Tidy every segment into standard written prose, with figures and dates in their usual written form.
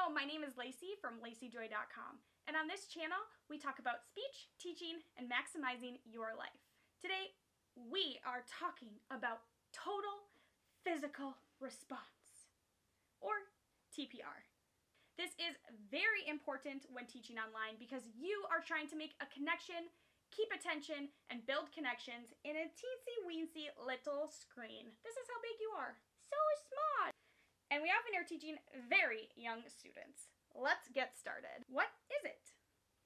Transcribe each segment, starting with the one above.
Hello, my name is Lacey from LaceyJoy.com, and on this channel we talk about speech, teaching, and maximizing your life. Today we are talking about total physical response, or TPR. This is very important when teaching online because you are trying to make a connection, keep attention, and build connections in a teensy-weensy little screen. This is how big you are. So small! And we often are teaching very young students. Let's get started. What is it?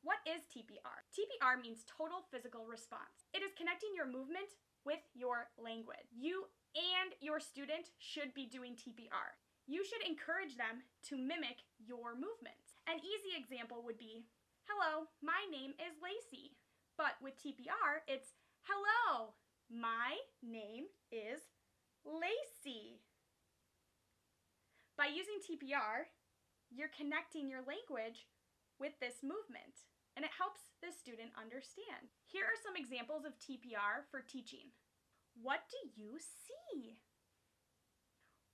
What is TPR? TPR means total physical response. It is connecting your movement with your language. You and your student should be doing TPR. You should encourage them to mimic your movements. An easy example would be, hello, my name is Lacey. But with TPR, it's, hello, my name is Lacey. By using TPR, you're connecting your language with this movement, and it helps the student understand. Here are some examples of TPR for teaching. What do you see?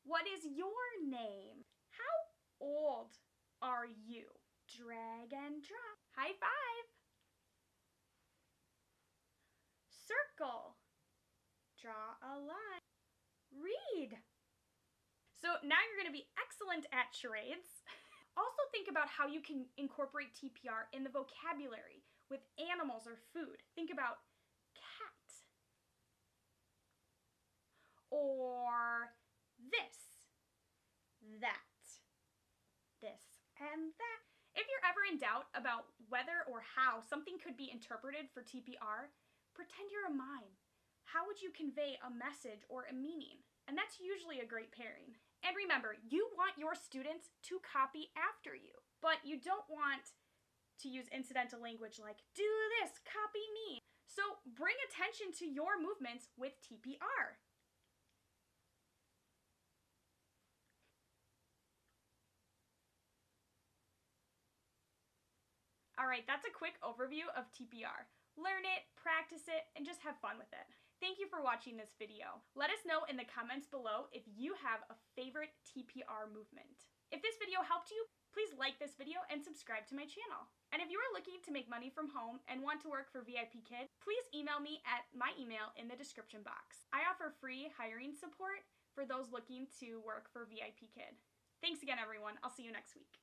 What is your name? How old are you? Drag and drop. High five. Circle. Draw a line. Read. So now you're going to be excellent at charades. Also think about how you can incorporate TPR in the vocabulary with animals or food. Think about cat. Or this, that, this, and that. If you're ever in doubt about whether or how something could be interpreted for TPR, pretend you're a mime. How would you convey a message or a meaning? And that's usually a great pairing. And remember, you want your students to copy after you, but you don't want to use incidental language like, do this, copy me. So bring attention to your movements with TPR. All right, that's a quick overview of TPR. Learn it, practice it, and just have fun with it. Thank you for watching this video. Let us know in the comments below if you have a favorite TPR movement. If this video helped you, please like this video and subscribe to my channel. And if you are looking to make money from home and want to work for VIPKid, please email me at my email in the description box. I offer free hiring support for those looking to work for VIPKid. Thanks again, everyone. I'll see you next week.